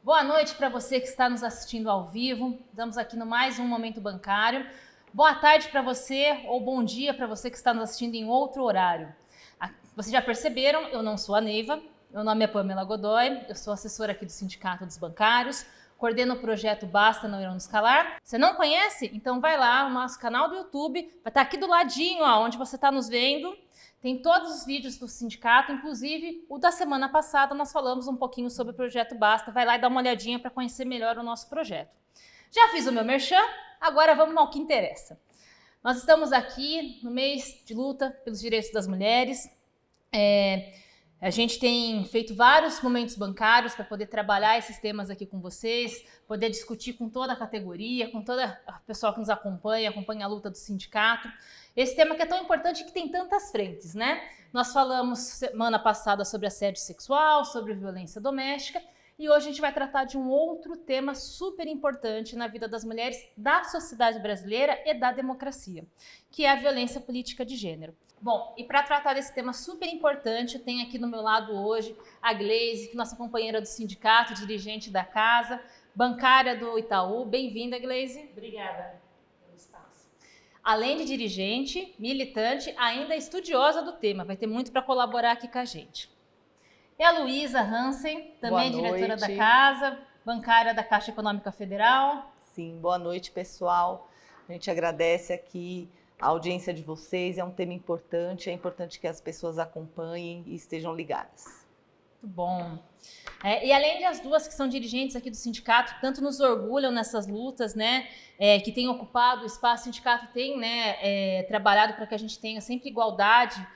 Boa noite para você que está nos assistindo ao vivo. Estamos aqui no mais um Momento Bancário. Boa tarde para você ou bom dia para você que está nos assistindo em outro horário. Vocês já perceberam, eu não sou a Neiva, meu nome é Pamela Godoy, eu sou assessora aqui do Sindicato dos Bancários, coordeno o projeto Basta Não Irão Nos Calar. Você não conhece? Então vai lá no nosso canal do YouTube, vai estar aqui do ladinho, ó, onde você está nos vendo. Tem todos os vídeos do sindicato, inclusive o da semana passada nós falamos um pouquinho sobre o projeto Basta. Vai lá e dá uma olhadinha para conhecer melhor o nosso projeto. Já fiz o meu merchan, agora vamos ao que interessa. Nós estamos aqui no mês de luta pelos direitos das mulheres. A gente tem feito vários momentos bancários para poder trabalhar esses temas aqui com vocês, poder discutir com toda a categoria, com toda a pessoa que nos acompanha a luta do sindicato. Esse tema que é tão importante e que tem tantas frentes, né? Nós falamos semana passada sobre assédio sexual, sobre violência doméstica, e hoje a gente vai tratar de um outro tema super importante na vida das mulheres, da sociedade brasileira e da democracia, que é a violência política de gênero. Bom, e para tratar desse tema super importante, eu tenho aqui do meu lado hoje a Gleise, nossa companheira do sindicato, dirigente da casa, bancária do Itaú. Bem-vinda, Gleise. Obrigada pelo espaço. Além de dirigente, militante, ainda estudiosa do tema, vai ter muito para colaborar aqui com a gente. E a Luísa Hansen, também diretora da casa, bancária da Caixa Econômica Federal. Sim, boa noite, pessoal. A gente agradece aqui a audiência de vocês, é um tema importante, é importante que as pessoas acompanhem e estejam ligadas. Muito bom. E além de as duas que são dirigentes aqui do sindicato, tanto nos orgulham nessas lutas, né, que têm ocupado o espaço, o sindicato tem, né, trabalhado para que a gente tenha sempre igualdade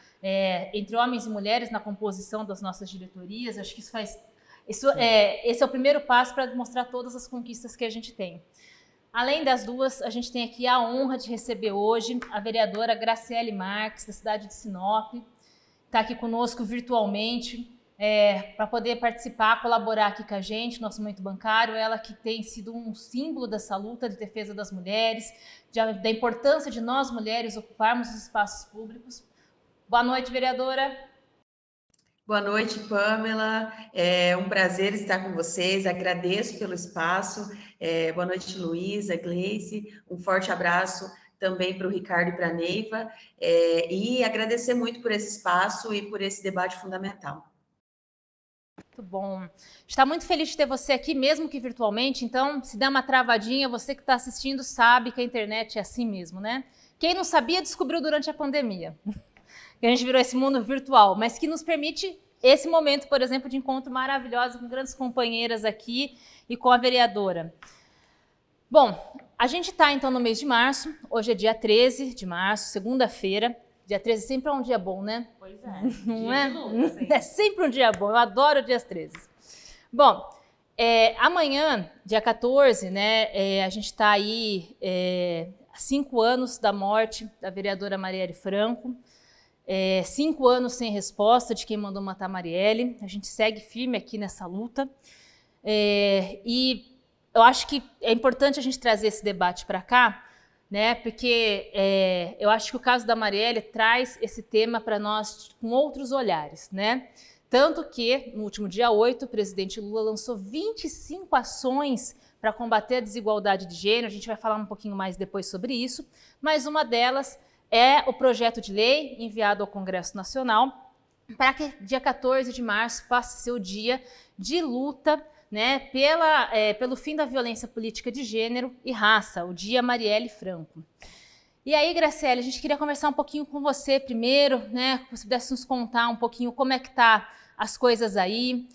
entre homens e mulheres na composição das nossas diretorias. Acho que esse é o primeiro passo para demonstrar todas as conquistas que a gente tem. Além das duas, a gente tem aqui a honra de receber hoje a vereadora Graciele Marques, da cidade de Sinop. Está aqui conosco virtualmente para poder participar, colaborar aqui com a gente, nosso momento bancário. Ela que tem sido um símbolo dessa luta de defesa das mulheres, da importância de nós mulheres ocuparmos os espaços públicos. Boa noite, vereadora. Boa noite, Pamela. É um prazer estar com vocês. Agradeço pelo espaço. Boa noite, Luísa, Gleise. Um forte abraço também para o Ricardo e para a Neiva. E agradecer muito por esse espaço e por esse debate fundamental. Muito bom. Está muito feliz de ter você aqui, mesmo que virtualmente. Então, se der uma travadinha, você que está assistindo sabe que a internet é assim mesmo, né? Quem não sabia, descobriu durante a pandemia. Que a gente virou esse mundo virtual, mas que nos permite esse momento, por exemplo, de encontro maravilhoso com grandes companheiras aqui e com a vereadora. Bom, a gente está então no mês de março, hoje é dia 13 de março, segunda-feira. Dia 13 sempre é um dia bom, né? Pois é, não é? É sempre um dia bom, eu adoro dias 13. Bom, amanhã, dia 14, né, a gente está aí há 5 anos da morte da vereadora Marielle Franco. 5 anos sem resposta de quem mandou matar Marielle. A gente segue firme aqui nessa luta. E eu acho que é importante a gente trazer esse debate para cá, né? Porque eu acho que o caso da Marielle traz esse tema para nós com outros olhares, né? Tanto que, no último dia 8, o presidente Lula lançou 25 ações para combater a desigualdade de gênero. A gente vai falar um pouquinho mais depois sobre isso, mas uma delas é o projeto de lei enviado ao Congresso Nacional para que dia 14 de março passe a ser o dia de luta, né, pelo fim da violência política de gênero e raça, o dia Marielle Franco. E aí, Graciele, a gente queria conversar um pouquinho com você primeiro, né, que você pudesse nos contar um pouquinho como é que tá as coisas aí,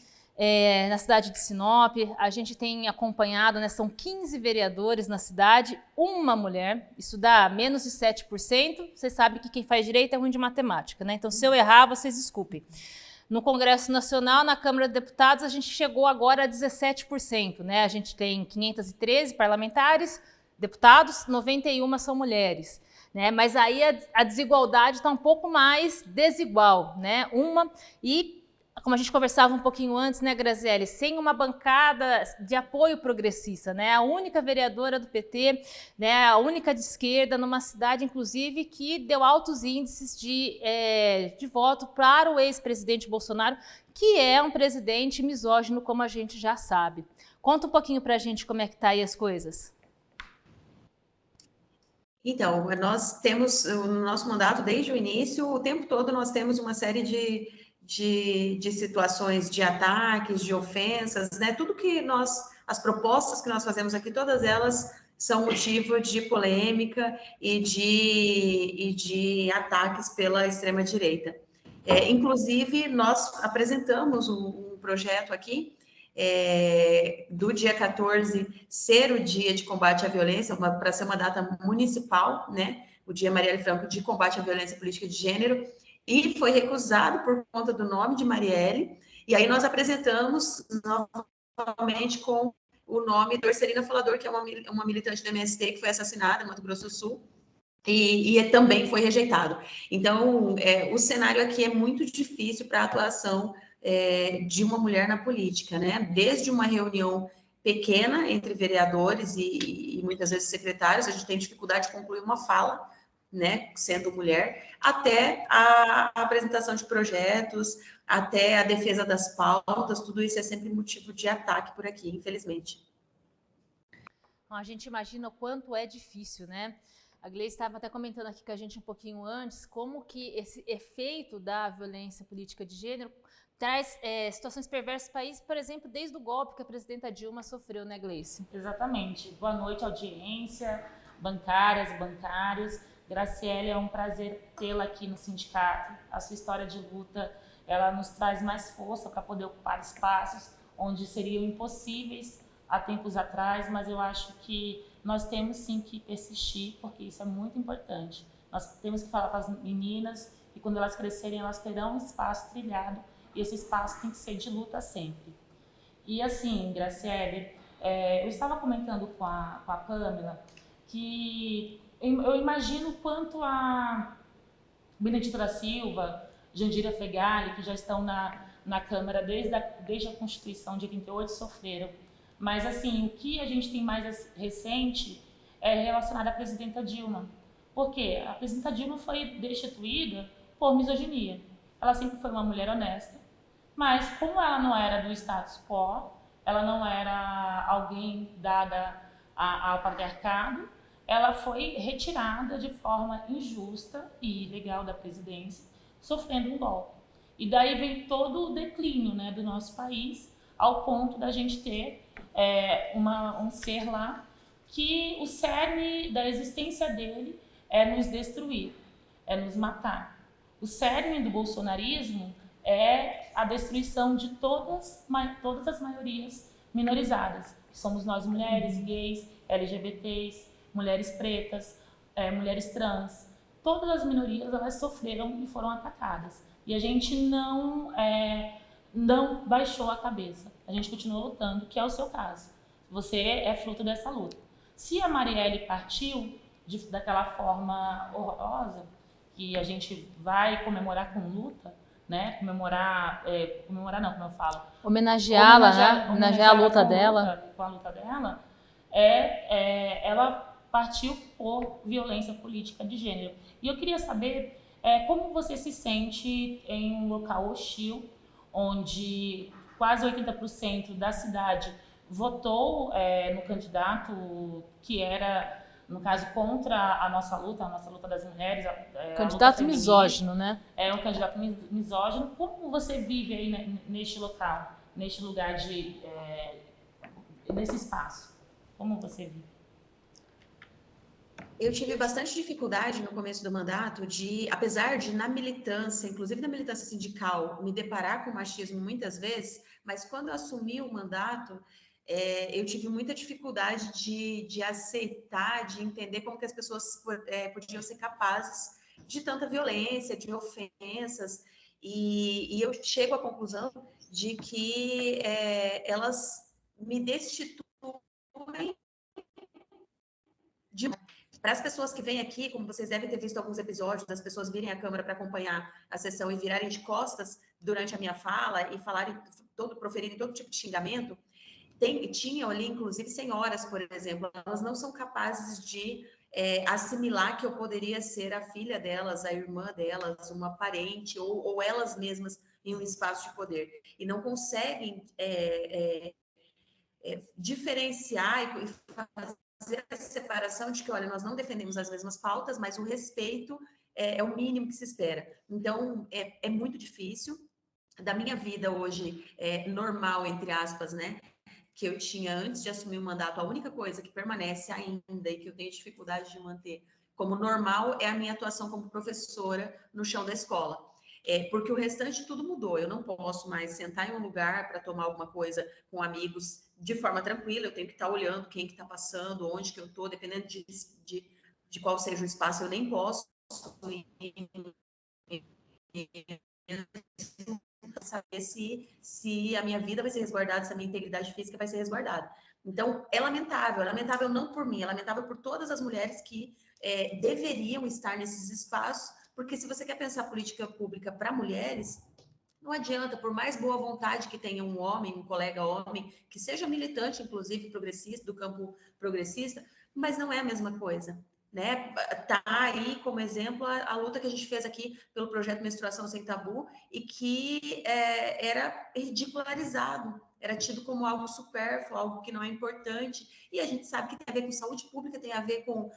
na cidade de Sinop. A gente tem acompanhado, né, são 15 vereadores na cidade, uma mulher, isso dá menos de 7%. Vocês sabem que quem faz direito é ruim de matemática, né? Então, se eu errar, vocês desculpem. No Congresso Nacional, na Câmara de Deputados, a gente chegou agora a 17%, né? A gente tem 513 parlamentares, deputados, 91 são mulheres, né? Mas aí a desigualdade está um pouco mais desigual, né? como a gente conversava um pouquinho antes, né, Graziele, sem uma bancada de apoio progressista, né, a única vereadora do PT, né, a única de esquerda, numa cidade, inclusive, que deu altos índices de voto para o ex-presidente Bolsonaro, que é um presidente misógino, como a gente já sabe. Conta um pouquinho para a gente como é que tá aí as coisas. Então, nós temos, no nosso mandato, desde o início, o tempo todo nós temos uma série de situações de ataques, de ofensas, né? Tudo que as propostas que nós fazemos aqui, todas elas são motivo de polêmica e de ataques pela extrema-direita. Inclusive, nós apresentamos um projeto aqui, do dia 14 ser o dia de combate à violência, para ser uma data municipal, né? O dia Marielle Franco de combate à violência política de gênero, e foi recusado por conta do nome de Marielle, e aí nós apresentamos novamente com o nome do Dorcelina Falador, que é uma militante do MST que foi assassinada em Mato Grosso do Sul, e também foi rejeitado. Então, o cenário aqui é muito difícil para a atuação de uma mulher na política, né? Desde uma reunião pequena entre vereadores e muitas vezes secretários, a gente tem dificuldade de concluir uma fala, né, sendo mulher, até a apresentação de projetos, até a defesa das pautas, tudo isso é sempre motivo de ataque por aqui, infelizmente. A gente imagina o quanto é difícil, né? A Gleice estava até comentando aqui com a gente um pouquinho antes como que esse efeito da violência política de gênero traz situações perversas no país, por exemplo, desde o golpe que a presidenta Dilma sofreu, né, Gleice? Exatamente. Boa noite, audiência, bancárias e bancários. Graziele, é um prazer tê-la aqui no sindicato. A sua história de luta, ela nos traz mais força para poder ocupar espaços onde seriam impossíveis há tempos atrás, mas eu acho que nós temos sim que persistir, porque isso é muito importante. Nós temos que falar para as meninas e quando elas crescerem, elas terão um espaço trilhado e esse espaço tem que ser de luta sempre. E assim, Graziele, eu estava comentando com a Pamela que eu imagino o quanto a Benedita da Silva, Jandira Fegali, que já estão na Câmara desde a Constituição de 88, sofreram. Mas, assim, o que a gente tem mais recente é relacionado à presidenta Dilma. Por quê? A presidenta Dilma foi destituída por misoginia. Ela sempre foi uma mulher honesta, mas como ela não era do status quo, ela não era alguém dada ao patriarcado, ela foi retirada de forma injusta e ilegal da presidência, sofrendo um golpe. E daí vem todo o declínio, né, do nosso país, ao ponto da gente ter um ser lá que o cerne da existência dele é nos destruir, é nos matar. O cerne do bolsonarismo é a destruição de todas as maiorias minorizadas, que somos nós mulheres, gays, LGBTs, mulheres pretas, mulheres trans. Todas as minorias, elas sofreram e foram atacadas. E a gente não baixou a cabeça. A gente continuou lutando, que é o seu caso. Você é fruto dessa luta. Se a Marielle partiu daquela forma horrorosa, que a gente vai comemorar com luta, né? Comemorar não, como eu falo. Homenageá-la, né? Homenagear a luta dela. Com a luta dela, ela partiu por violência política de gênero. E eu queria saber como você se sente em um local hostil, onde quase 80% da cidade votou no candidato que era, no caso, contra a nossa luta das mulheres. Candidato misógino, né? É um candidato misógino. Como você vive aí neste local, neste lugar, nesse espaço? Como você vive? Eu tive bastante dificuldade no começo do mandato apesar de na militância, inclusive na militância sindical, me deparar com machismo muitas vezes, mas quando eu assumi o mandato, eu tive muita dificuldade de aceitar, de entender como que as pessoas podiam ser capazes de tanta violência, de ofensas, e eu chego à conclusão de que elas me destituem para as pessoas que vêm aqui, como vocês devem ter visto alguns episódios das pessoas virem à Câmara para acompanhar a sessão e virarem de costas durante a minha fala e proferirem todo tipo de xingamento, tinham ali, inclusive, senhoras, por exemplo, elas não são capazes de assimilar que eu poderia ser a filha delas, a irmã delas, uma parente, ou elas mesmas em um espaço de poder. E não conseguem diferenciar e fazer essa separação de que, olha, nós não defendemos as mesmas pautas, mas o respeito é o mínimo que se espera. Então, é muito difícil. Da minha vida hoje, normal, entre aspas, né, que eu tinha antes de assumir o mandato, a única coisa que permanece ainda e que eu tenho dificuldade de manter como normal é a minha atuação como professora no chão da escola. Porque o restante tudo mudou. Eu não posso mais sentar em um lugar para tomar alguma coisa com amigos de forma tranquila. Eu tenho que estar olhando quem que está passando, onde que eu estou, dependendo de qual seja o espaço, eu nem posso saber se a minha vida vai ser resguardada, se a minha integridade física vai ser resguardada. Então, é lamentável não por mim, é lamentável por todas as mulheres que deveriam estar nesses espaços, porque se você quer pensar política pública para mulheres, não adianta, por mais boa vontade que tenha um homem, um colega homem, que seja militante, inclusive progressista, do campo progressista, mas não é a mesma coisa. Né? Tá aí como exemplo a luta que a gente fez aqui pelo projeto Menstruação Sem Tabu e que era ridicularizado, era tido como algo supérfluo, algo que não é importante, e a gente sabe que tem a ver com saúde pública, tem a ver com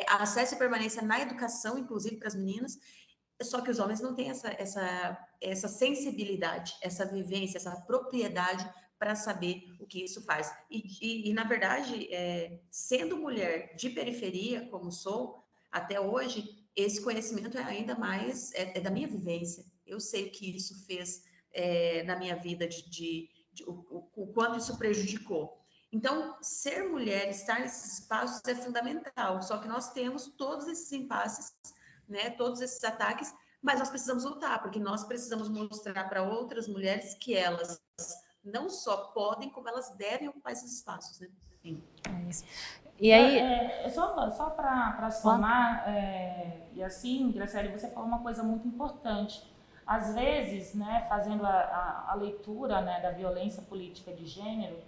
acesso e permanência na educação, inclusive para as meninas, só que os homens não têm essa sensibilidade, essa vivência, essa propriedade para saber o que isso faz. E na verdade, sendo mulher de periferia, como sou, até hoje, esse conhecimento é ainda mais da minha vivência. Eu sei o que isso fez na minha vida, o quanto isso prejudicou. Então, ser mulher, estar nesses espaços é fundamental, só que nós temos todos esses impasses, né, todos esses ataques, mas nós precisamos lutar, porque nós precisamos mostrar para outras mulheres que elas não só podem, como elas devem ocupar esses espaços, né? Sim. É isso. E aí... só para somar, e assim, Graciele, você falou uma coisa muito importante. Às vezes, né, fazendo a leitura, né, da violência política de gênero,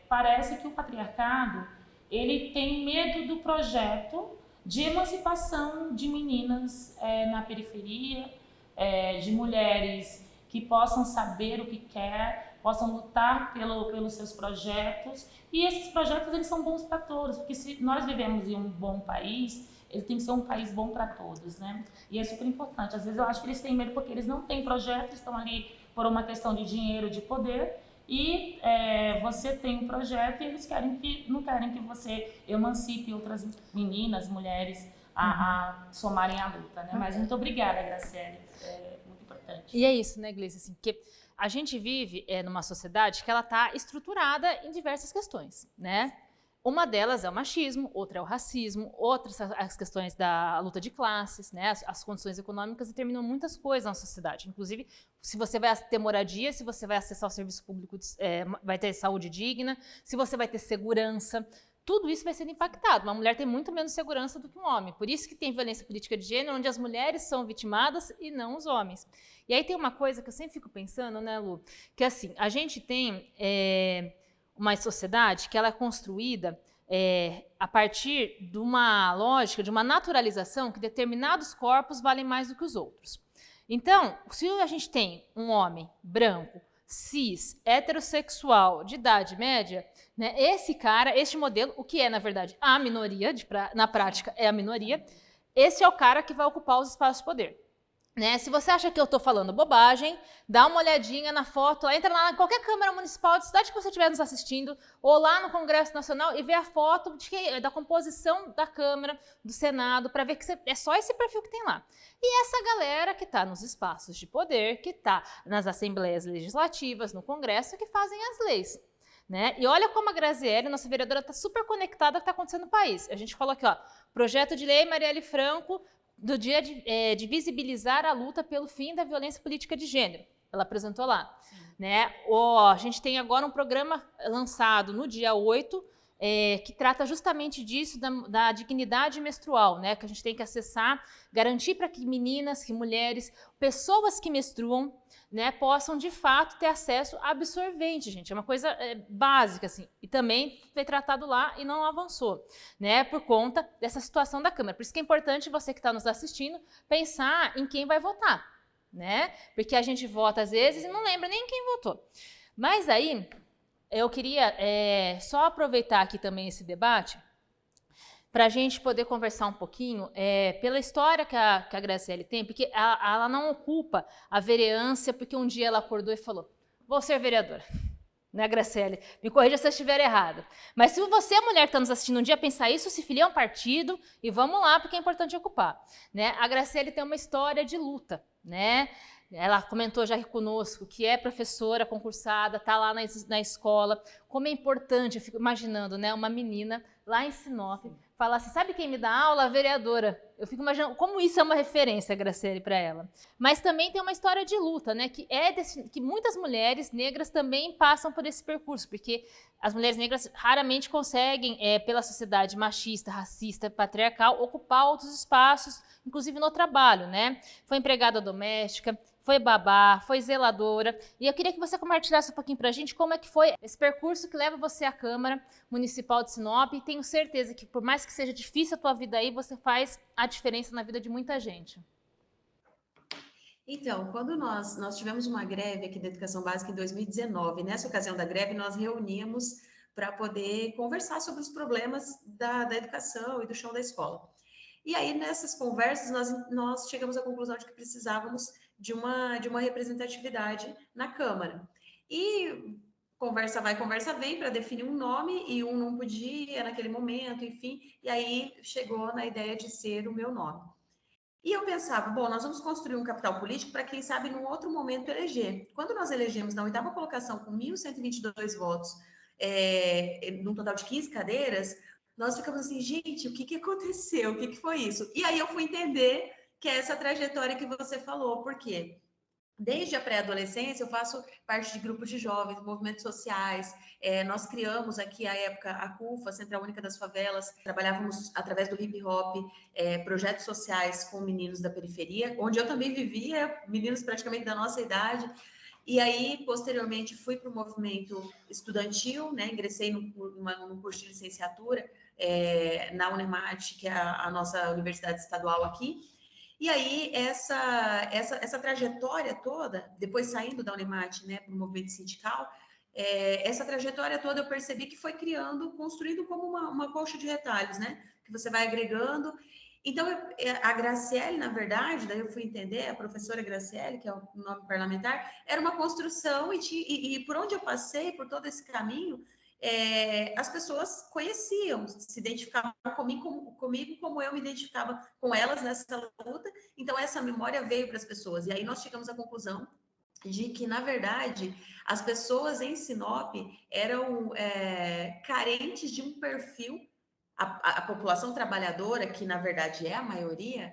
parece que o patriarcado ele tem medo do projeto de emancipação de meninas na periferia, de mulheres que possam saber o que quer, possam lutar pelos seus projetos. E esses projetos eles são bons para todos, porque se nós vivemos em um bom país, ele tem que ser um país bom para todos, né? E é super importante. Às vezes eu acho que eles têm medo porque eles não têm projeto, estão ali por uma questão de dinheiro, de poder, e você tem um projeto e eles não querem que você emancipe outras meninas, mulheres a somarem à luta, né? Mas muito obrigada, Graciele, muito importante. E é isso, né, Gleice, assim, porque a gente vive numa sociedade que ela está estruturada em diversas questões, né? Uma delas é o machismo, outra é o racismo, outras as questões da luta de classes, né? As condições econômicas determinam muitas coisas na sociedade. Inclusive, se você vai ter moradia, se você vai acessar o serviço público, vai ter saúde digna, se você vai ter segurança, tudo isso vai ser impactado. Uma mulher tem muito menos segurança do que um homem. Por isso que tem violência política de gênero, onde as mulheres são vitimadas e não os homens. E aí tem uma coisa que eu sempre fico pensando, né, Lu? Que assim, a gente tem... uma sociedade que ela é construída a partir de uma lógica, de uma naturalização que determinados corpos valem mais do que os outros. Então, se a gente tem um homem branco, cis, heterossexual, de idade média, né, este modelo, o que é, na verdade, a minoria, na prática é a minoria, esse é o cara que vai ocupar os espaços de poder. Né? Se você acha que eu estou falando bobagem, dá uma olhadinha na foto, entra lá em qualquer Câmara Municipal de cidade que você estiver nos assistindo, ou lá no Congresso Nacional e vê a foto da composição da Câmara, do Senado, para ver que é só esse perfil que tem lá. E essa galera que está nos espaços de poder, que está nas assembleias legislativas, no Congresso, que fazem as leis. Né? E olha como a Graziele, nossa vereadora, está super conectada ao que está acontecendo no país. A gente falou aqui, ó, projeto de lei Marielle Franco, do dia de visibilizar a luta pelo fim da violência política de gênero. Ela apresentou lá. Né? A gente tem agora um programa lançado no dia 8 que trata justamente disso, da dignidade menstrual, né? Que a gente tem que acessar, garantir para que meninas, que mulheres, pessoas que menstruam, né, possam de fato ter acesso a absorvente, gente. É uma coisa básica, assim. E também foi tratado lá e não avançou, né? Por conta dessa situação da Câmara. Por isso que é importante você que está nos assistindo pensar em quem vai votar, né? Porque a gente vota às vezes e não lembra nem quem votou. Mas aí eu queria só aproveitar aqui também esse debate para a gente poder conversar um pouquinho pela história que a Graciele tem, porque ela não ocupa a vereança porque um dia ela acordou e falou, vou ser vereadora. Né, Graciele? Me corrija se eu estiver errado. Mas se você, mulher que está nos assistindo um dia, pensar isso, se filia a um partido e vamos lá, porque é importante ocupar. Né? A Graciele tem uma história de luta, né? Ela comentou já aqui conosco que é professora concursada, está lá na escola. Como é importante, eu fico imaginando, né, uma menina lá em Sinop falar assim, sabe quem me dá aula? A vereadora. Eu fico imaginando como isso é uma referência, Graciele, para ela. Mas também tem uma história de luta, né, que muitas mulheres negras também passam por esse percurso, porque as mulheres negras raramente conseguem, pela sociedade machista, racista, patriarcal, ocupar outros espaços, inclusive no trabalho, né? Foi empregada doméstica, foi babá, foi zeladora. E eu queria que você compartilhasse um pouquinho para a gente como é que foi esse percurso que leva você à Câmara Municipal de Sinop. E tenho certeza que, por mais que seja difícil a tua vida aí, você faz a diferença na vida de muita gente. Então, quando nós tivemos uma greve aqui da Educação Básica em 2019, nessa ocasião da greve, nós reuníamos para poder conversar sobre os problemas da educação e do chão da escola. E aí, nessas conversas, nós chegamos à conclusão de que precisávamos de uma representatividade na Câmara. E conversa vai, conversa vem para definir um nome, e um não podia naquele momento, enfim, e aí chegou na ideia de ser o meu nome. E eu pensava, bom, nós vamos construir um capital político para, quem sabe, num outro momento eleger. Quando nós elegemos na 8ª colocação com 1.122 votos, num total de 15 cadeiras, nós ficamos assim, gente, o que aconteceu? O que foi isso? E aí eu fui entender que é essa trajetória que você falou, por quê? Desde a pré-adolescência, eu faço parte de grupos de jovens, movimentos sociais. Nós criamos aqui, à época, a CUFA, Central Única das Favelas. Trabalhávamos, através do hip-hop, projetos sociais com meninos da periferia, onde eu também vivia, meninos praticamente da nossa idade. E aí, posteriormente, fui para o movimento estudantil, né? Ingressei no curso de licenciatura na Unemat, que é a nossa universidade estadual aqui. E aí, essa trajetória toda, depois saindo da Unemat, né, para o movimento sindical, essa trajetória toda eu percebi que foi construindo como uma colcha de retalhos, né? Que você vai agregando. Então, a Graciele, na verdade, daí eu fui entender, a professora Graciele, que é o nome parlamentar, era uma construção, e por onde eu passei, por todo esse caminho, as pessoas conheciam, se identificavam comigo como eu me identificava com elas nessa luta. Então, essa memória veio para as pessoas. E aí nós chegamos à conclusão de que, na verdade, as pessoas em Sinop eram carentes de um perfil, a população trabalhadora, que na verdade é a maioria,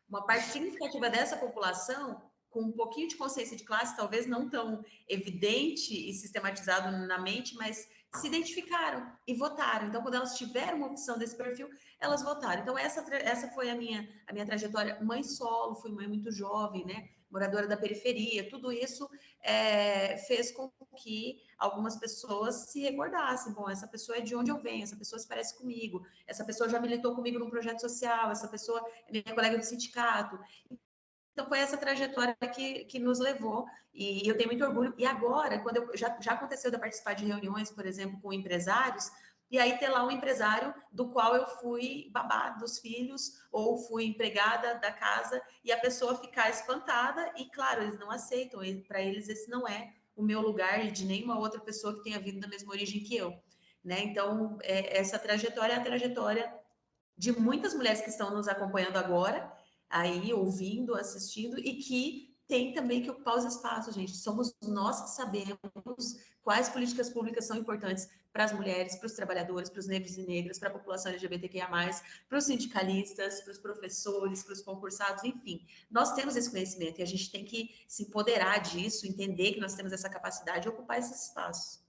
uma parte significativa dessa população, com um pouquinho de consciência de classe, talvez não tão evidente e sistematizado na mente, mas se identificaram e votaram. Então, quando elas tiveram uma opção desse perfil, elas votaram. Então, essa foi a minha trajetória. Mãe solo, fui mãe muito jovem, né? Moradora da periferia. Tudo isso fez com que algumas pessoas se recordassem. Bom, essa pessoa é de onde eu venho, essa pessoa se parece comigo, essa pessoa já militou comigo num projeto social, essa pessoa é minha colega do sindicato. Então, foi essa trajetória que nos levou, e eu tenho muito orgulho. E agora, quando já aconteceu de participar de reuniões, por exemplo, com empresários, e aí ter lá um empresário do qual eu fui babá dos filhos, ou fui empregada da casa, e a pessoa ficar espantada, e claro, eles não aceitam, para eles esse não é o meu lugar, de nenhuma outra pessoa que tenha vindo da mesma origem que eu. Né? Então, essa trajetória é a trajetória de muitas mulheres que estão nos acompanhando agora, aí ouvindo, assistindo, e que tem também que ocupar os espaços, gente. Somos nós que sabemos quais políticas públicas são importantes para as mulheres, para os trabalhadores, para os negros e negras, para a população LGBTQIA+, para os sindicalistas, para os professores, para os concursados, enfim. Nós temos esse conhecimento e a gente tem que se empoderar disso, entender que nós temos essa capacidade de ocupar esses espaços.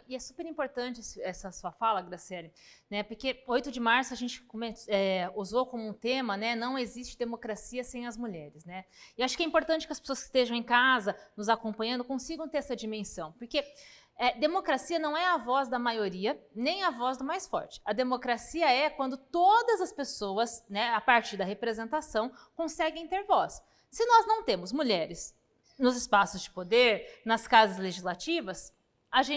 E é super importante essa sua fala, Graciele, né? Porque 8 de março a gente usou como um tema, né? Não existe democracia sem as mulheres, né? E acho que é importante que as pessoas que estejam em casa, nos acompanhando, consigam ter essa dimensão, porque democracia não é a voz da maioria, nem a voz do mais forte. A democracia é quando todas as pessoas, né, a partir da representação, conseguem ter voz. Se nós não temos mulheres nos espaços de poder, nas casas legislativas, as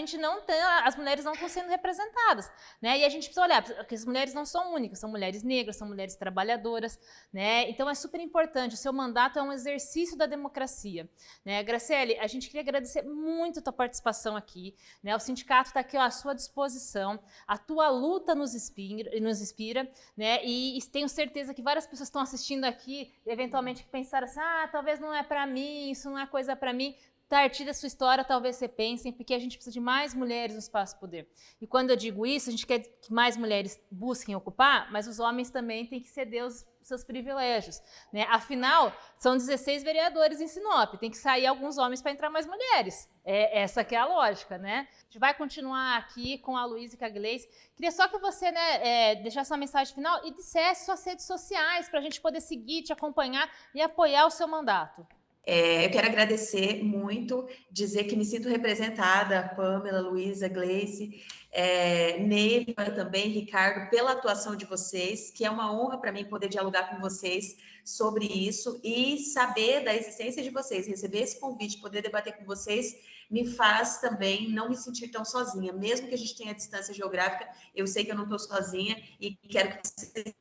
mulheres não estão sendo representadas, né? E a gente precisa olhar, porque as mulheres não são únicas, são mulheres negras, são mulheres trabalhadoras, né? Então é super importante, o seu mandato é um exercício da democracia, né? Graciele, a gente queria agradecer muito a tua participação aqui, né? O sindicato está aqui, ó, à sua disposição, a tua luta nos inspira, né? E tenho certeza que várias pessoas estão assistindo aqui, eventualmente que pensaram assim, talvez não é para mim, isso não é coisa para mim. A partir da sua história, talvez você pensem, porque a gente precisa de mais mulheres no espaço de poder. E quando eu digo isso, a gente quer que mais mulheres busquem ocupar, mas os homens também têm que ceder os seus privilégios, né? Afinal, são 16 vereadores em Sinop, tem que sair alguns homens para entrar mais mulheres. Essa que é a lógica, né? A gente vai continuar aqui com a Luísa e com a Gleice. Queria só que você, né, deixasse uma mensagem final e dissesse suas redes sociais para a gente poder seguir, te acompanhar e apoiar o seu mandato. Eu quero agradecer muito, dizer que me sinto representada, Pamela, Luísa, Gleice, Neiva também, Ricardo, pela atuação de vocês, que é uma honra para mim poder dialogar com vocês sobre isso e saber da existência de vocês, receber esse convite, poder debater com vocês, me faz também não me sentir tão sozinha. Mesmo que a gente tenha distância geográfica, eu sei que eu não estou sozinha e quero que vocês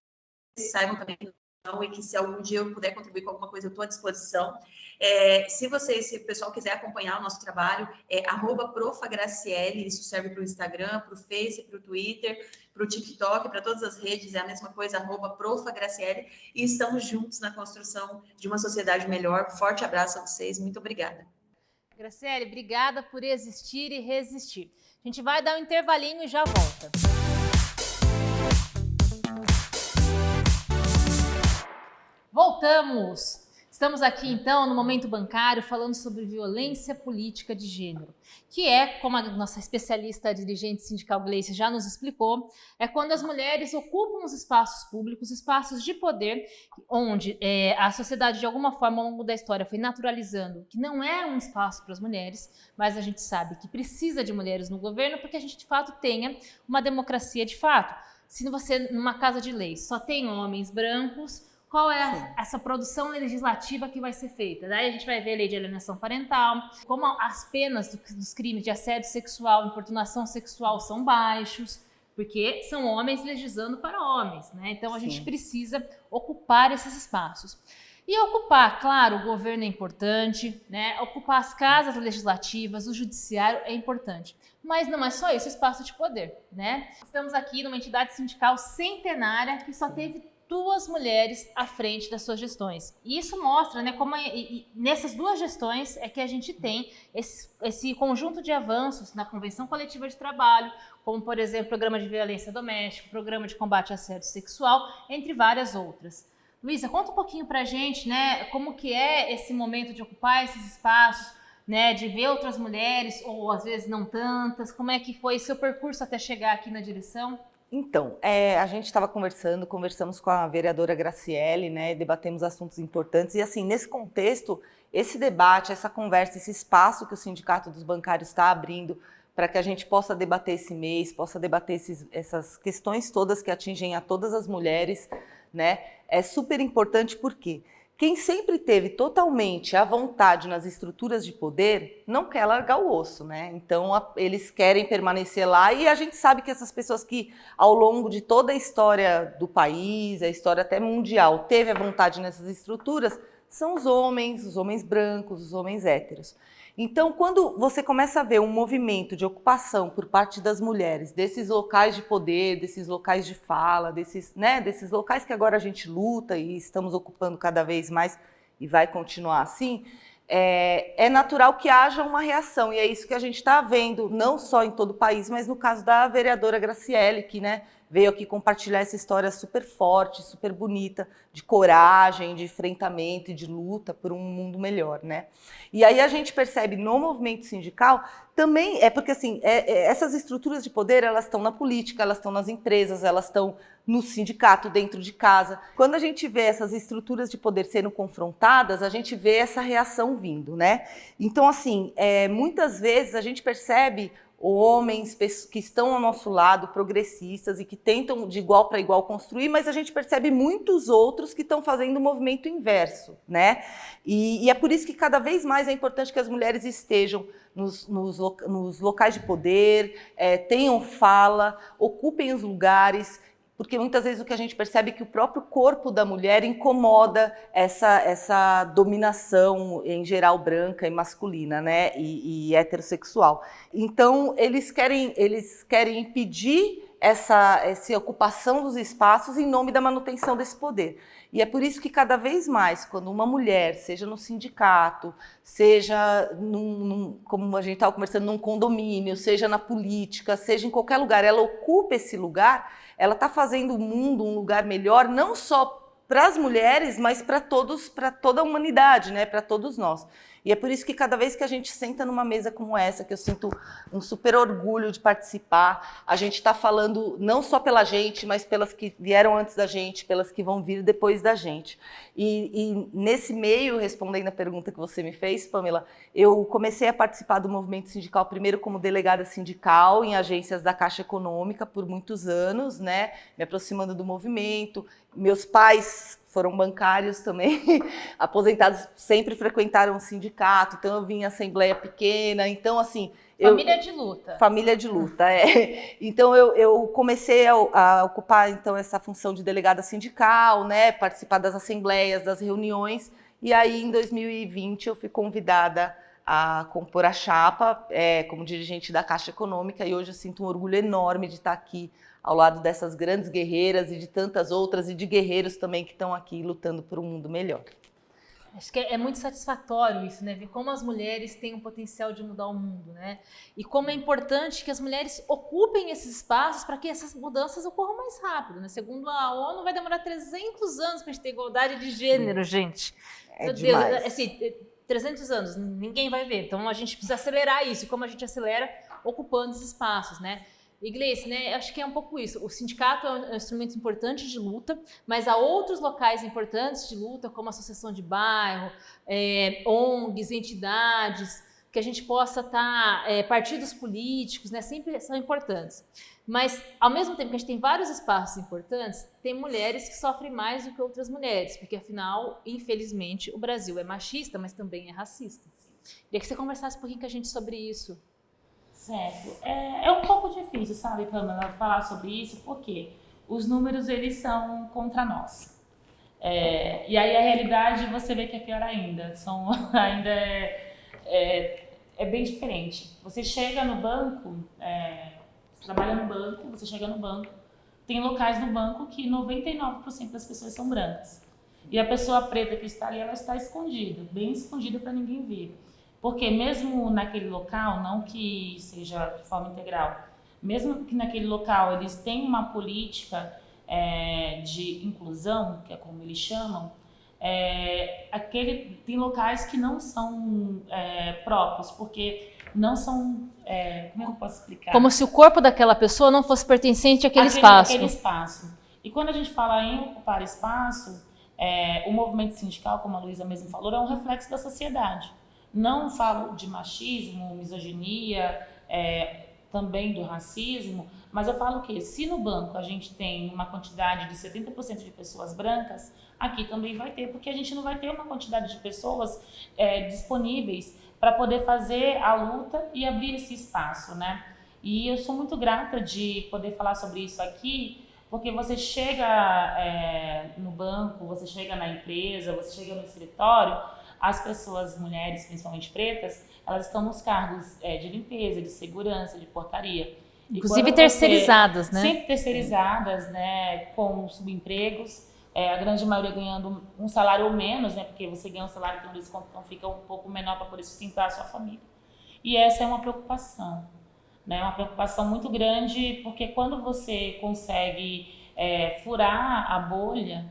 saibam também e que se algum dia eu puder contribuir com alguma coisa, eu estou à disposição. Se o pessoal quiser acompanhar o nosso trabalho, @profagraciele, isso serve para o Instagram, para o Face, para o Twitter, para o TikTok, para todas as redes, é a mesma coisa, @profagraciele, e estamos juntos na construção de uma sociedade melhor. Forte abraço a vocês, muito obrigada. Graciele, obrigada por existir e resistir. A gente vai dar um intervalinho e já volta. Voltamos! Estamos aqui, então, no Momento Bancário, falando sobre violência política de gênero, que é, como a nossa especialista dirigente sindical Gleice já nos explicou, é quando as mulheres ocupam os espaços públicos, espaços de poder, onde a sociedade, de alguma forma, ao longo da história, foi naturalizando que não é um espaço para as mulheres, mas a gente sabe que precisa de mulheres no governo porque a gente, de fato, tenha uma democracia de fato. Se você, numa casa de leis, só tem homens brancos, qual é essa produção legislativa que vai ser feita? Daí a gente vai ver a lei de alienação parental, como as penas dos crimes de assédio sexual, importunação sexual são baixos, porque são homens legislando para homens, né? Então a gente precisa ocupar esses espaços. E ocupar, claro, o governo é importante, né? Ocupar as casas legislativas, o judiciário é importante. Mas não é só isso, espaço de poder, né? Estamos aqui numa entidade sindical centenária que só teve 2 mulheres à frente das suas gestões. E isso mostra, né, como nessas 2 gestões é que a gente tem esse conjunto de avanços na Convenção Coletiva de Trabalho, como, por exemplo, Programa de Violência Doméstica, Programa de Combate ao Assédio Sexual, entre várias outras. Luísa, conta um pouquinho pra gente, né, como que é esse momento de ocupar esses espaços, né, de ver outras mulheres, ou às vezes não tantas, como é que foi seu percurso até chegar aqui na direção? Então, a gente estava conversamos com a vereadora Graciele, né, debatemos assuntos importantes e assim, nesse contexto, esse debate, essa conversa, esse espaço que o Sindicato dos Bancários está abrindo para que a gente possa debater esse mês, possa debater essas questões todas que atingem a todas as mulheres, né, é super importante porque quem sempre teve totalmente à vontade nas estruturas de poder não quer largar o osso, né? Então eles querem permanecer lá e a gente sabe que essas pessoas que ao longo de toda a história do país, a história até mundial, teve a vontade nessas estruturas, são os homens brancos, os homens héteros. Então, quando você começa a ver um movimento de ocupação por parte das mulheres, desses locais de poder, desses locais de fala, desses locais que agora a gente luta e estamos ocupando cada vez mais e vai continuar assim, é natural que haja uma reação. E é isso que a gente está vendo, não só em todo o país, mas no caso da vereadora Graciele, que, né, veio aqui compartilhar essa história super forte, super bonita, de coragem, de enfrentamento e de luta por um mundo melhor, né? E aí a gente percebe no movimento sindical também, porque assim, essas estruturas de poder, elas estão na política, elas estão nas empresas, elas estão no sindicato, dentro de casa. Quando a gente vê essas estruturas de poder sendo confrontadas, a gente vê essa reação vindo, né? Então, assim, muitas vezes a gente percebe homens que estão ao nosso lado, progressistas, e que tentam de igual para igual construir, mas a gente percebe muitos outros que estão fazendo o movimento inverso, né? E é por isso que cada vez mais é importante que as mulheres estejam nos locais de poder, tenham fala, ocupem os lugares, porque muitas vezes o que a gente percebe é que o próprio corpo da mulher incomoda essa dominação, em geral, branca e masculina, né, e heterossexual. Então, eles querem impedir essa ocupação dos espaços em nome da manutenção desse poder. E é por isso que cada vez mais, quando uma mulher, seja no sindicato, seja, como a gente estava conversando, num condomínio, seja na política, seja em qualquer lugar, ela ocupa esse lugar, ela está fazendo o mundo um lugar melhor, não só para as mulheres, mas para toda a humanidade, né? Para todos nós. E é por isso que cada vez que a gente senta numa mesa como essa, que eu sinto um super orgulho de participar, a gente está falando não só pela gente, mas pelas que vieram antes da gente, pelas que vão vir depois da gente. E nesse meio, respondendo a pergunta que você me fez, Pamela, eu comecei a participar do movimento sindical primeiro como delegada sindical em agências da Caixa Econômica por muitos anos, né? Me aproximando do movimento. Meus pais foram bancários também, aposentados, sempre frequentaram o sindicato, então eu vim em assembleia pequena, então assim... Família de luta. Família de luta, Então eu comecei a ocupar então essa função de delegada sindical, né, participar das assembleias, das reuniões, e aí em 2020 eu fui convidada a compor a chapa como dirigente da Caixa Econômica, e hoje eu sinto um orgulho enorme de estar aqui ao lado dessas grandes guerreiras e de tantas outras, e de guerreiros também que estão aqui lutando por um mundo melhor. Acho que é muito satisfatório isso, né? Ver como as mulheres têm um potencial de mudar o mundo, né? E como é importante que as mulheres ocupem esses espaços para que essas mudanças ocorram mais rápido, né? Segundo a ONU, vai demorar 300 anos para a gente ter igualdade de gênero, gente. Meu demais. Deus, assim, 300 anos, ninguém vai ver. Então a gente precisa acelerar isso. E como a gente acelera? Ocupando esses espaços, né? Gleice, né, acho que é um pouco isso. O sindicato é um instrumento importante de luta, mas há outros locais importantes de luta, como a associação de bairro, ONGs, entidades, que a gente possa estar, partidos políticos, né, sempre são importantes. Mas, ao mesmo tempo que a gente tem vários espaços importantes, tem mulheres que sofrem mais do que outras mulheres, porque, afinal, infelizmente, o Brasil é machista, mas também é racista. Queria que você conversasse um pouquinho com a gente sobre isso. Certo. É um pouco difícil, sabe, Pamela, falar sobre isso, porque os números, eles são contra nós. E aí a realidade, você vê que é pior ainda. Ainda é bem diferente. Você chega no banco, você trabalha no banco, você chega no banco, tem locais no banco que 99% das pessoas são brancas. E a pessoa preta que está ali, ela está escondida, bem escondida para ninguém ver. Porque mesmo naquele local, não que seja de forma integral, mesmo que naquele local eles têm uma política de inclusão, que é como eles chamam, tem locais que não são próprios, porque não são... como eu posso explicar? Como se o corpo daquela pessoa não fosse pertencente àquele espaço. Aquele espaço. E quando a gente fala em ocupar espaço, o movimento sindical, como a Luísa mesmo falou, é um reflexo da sociedade. Não falo de machismo, misoginia, também do racismo, mas eu falo que se no banco a gente tem uma quantidade de 70% de pessoas brancas, aqui também vai ter, porque a gente não vai ter uma quantidade de pessoas disponíveis para poder fazer a luta e abrir esse espaço, né? E eu sou muito grata de poder falar sobre isso aqui, porque você chega no banco, você chega na empresa, você chega no escritório, as pessoas, mulheres, principalmente pretas, elas estão nos cargos de limpeza, de segurança, de portaria. Inclusive terceirizadas, né? Sempre terceirizadas, né? Com subempregos, a grande maioria ganhando um salário ou menos, né? Porque você ganha um salário, tem um desconto, então fica um pouco menor para poder sustentar a sua família. E essa é uma preocupação. né? Uma preocupação muito grande, porque quando você consegue furar a bolha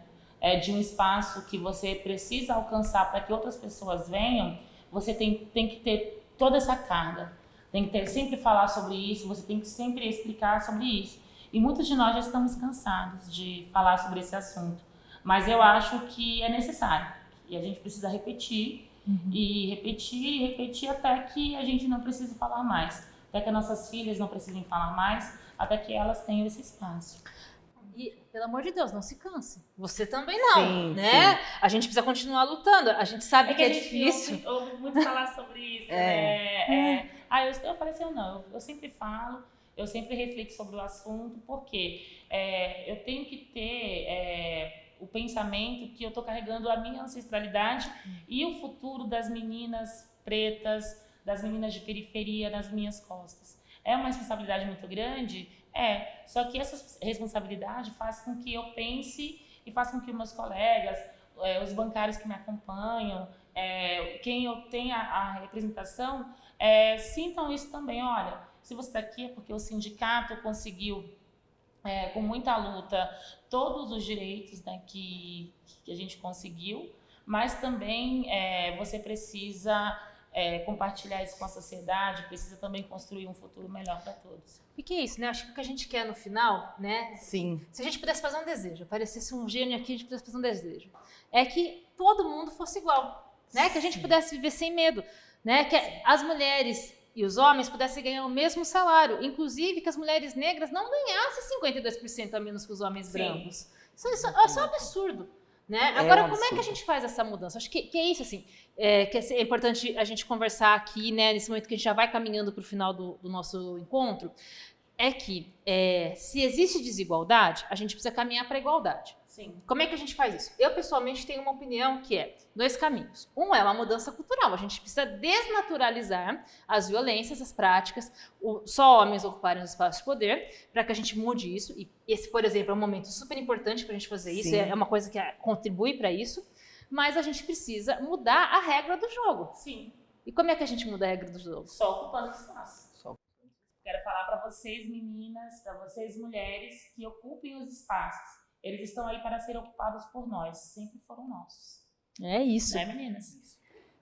de um espaço que você precisa alcançar para que outras pessoas venham, você tem que ter toda essa carga, tem que sempre falar sobre isso, você tem que sempre explicar sobre isso. E muitos de nós já estamos cansados de falar sobre esse assunto, mas eu acho que é necessário, e a gente precisa repetir, e repetir até que a gente não precise falar mais, até que as nossas filhas não precisem falar mais, até que elas tenham esse espaço. E, pelo amor de Deus, não se canse. Você também não, Sim, né? sim. A gente precisa continuar lutando. A gente sabe que é difícil. Ouve muito falar sobre isso, eu falei assim, não, eu sempre falo, eu sempre reflito sobre o assunto, porque eu tenho que ter o pensamento que eu estou carregando a minha ancestralidade e o futuro das meninas pretas, das meninas de periferia nas minhas costas. É uma responsabilidade muito grande? Só que essa responsabilidade faz com que eu pense e faz com que meus colegas, os bancários que me acompanham, quem eu tenha a representação, sintam isso também. Olha, se você está aqui é porque o sindicato conseguiu, com muita luta, todos os direitos, né, que a gente conseguiu, mas também você precisa compartilhar isso com a sociedade, precisa também construir um futuro melhor para todos. E que é isso, né? Acho que o que a gente quer no final, né? Sim. Se a gente pudesse fazer um desejo, aparecesse um gênio aqui, a gente pudesse fazer um desejo, é que todo mundo fosse igual, né? Que a gente pudesse viver sem medo, né? Que as mulheres e os homens pudessem ganhar o mesmo salário, inclusive que as mulheres negras não ganhassem 52% a menos que os homens brancos. Isso é um absurdo. Né? Agora, como é que a gente faz essa mudança? Acho que é isso, assim, que é importante a gente conversar aqui, né, nesse momento que a gente já vai caminhando para o final do nosso encontro, é que se existe desigualdade, a gente precisa caminhar para a igualdade. Sim. Como é que a gente faz isso? Eu, pessoalmente, tenho uma opinião que é 2 caminhos. Um é uma mudança cultural. A gente precisa desnaturalizar as violências, as práticas, só homens ocuparem os espaços de poder, para que a gente mude isso. E esse, por exemplo, é um momento super importante para a gente fazer isso. É uma coisa que contribui para isso. Mas a gente precisa mudar a regra do jogo. Sim. E como é que a gente muda a regra do jogo? Só ocupando espaço. Quero falar para vocês, meninas, para vocês, mulheres, que ocupem os espaços. Eles estão aí para serem ocupados por nós, sempre foram nossos. É isso. Né, meninas?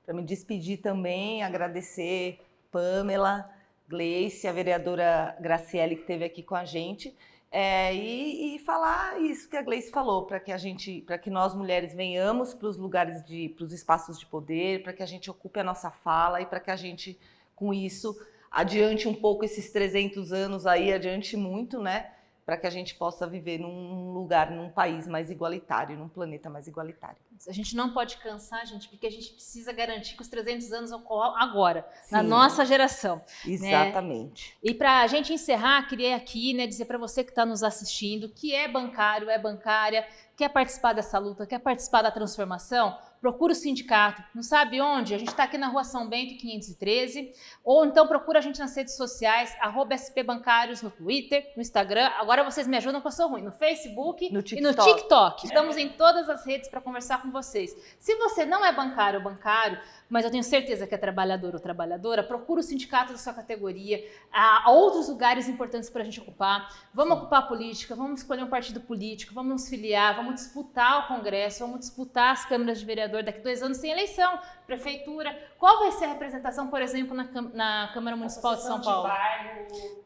Para me despedir também, agradecer Pamela, Gleice, a vereadora Graciele que esteve aqui com a gente, e falar isso que a Gleice falou, para que nós mulheres venhamos para os lugares para os espaços de poder, para que a gente ocupe a nossa fala e para que a gente, com isso, adiante um pouco esses 300 anos aí, adiante muito, né? Para que a gente possa viver num lugar, num país mais igualitário, num planeta mais igualitário. A gente não pode cansar, gente, porque a gente precisa garantir que os 300 anos ocorram agora, Sim, na nossa geração. Exatamente. Né? E para a gente encerrar, queria aqui, né, dizer para você que está nos assistindo, que é bancário, é bancária, quer participar dessa luta, quer participar da transformação, procura o sindicato, não sabe onde? A gente está aqui na Rua São Bento, 513, ou então procura a gente nas redes sociais, @SPBancários no Twitter, no Instagram, agora vocês me ajudam que eu sou ruim, no Facebook e no TikTok. Estamos em todas as redes para conversar com vocês. Se você não é bancário ou bancário, mas eu tenho certeza que é trabalhador ou trabalhadora, procura o sindicato da sua categoria, há outros lugares importantes para a gente ocupar, vamos ocupar a política, vamos escolher um partido político, vamos nos filiar, vamos disputar o Congresso, vamos disputar as câmaras de vereador. Daqui 2 anos tem eleição, prefeitura. Qual vai ser a representação, por exemplo, na Câmara Municipal de São Paulo?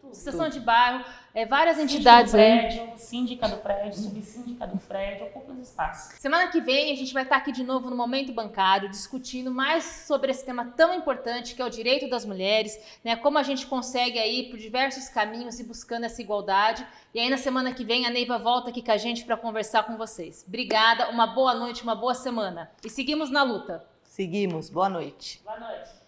Associação de bairro, várias entidades. Síndica do prédio, subsíndica do prédio, ocupa os espaços. Semana que vem a gente vai estar aqui de novo no Momento Bancário, discutindo mais sobre esse tema tão importante que é o direito das mulheres, né? Como a gente consegue aí por diversos caminhos e buscando essa igualdade. E aí na semana que vem a Neiva volta aqui com a gente para conversar com vocês. Obrigada, uma boa noite, uma boa semana. E seguimos na luta. Seguimos, boa noite. Boa noite.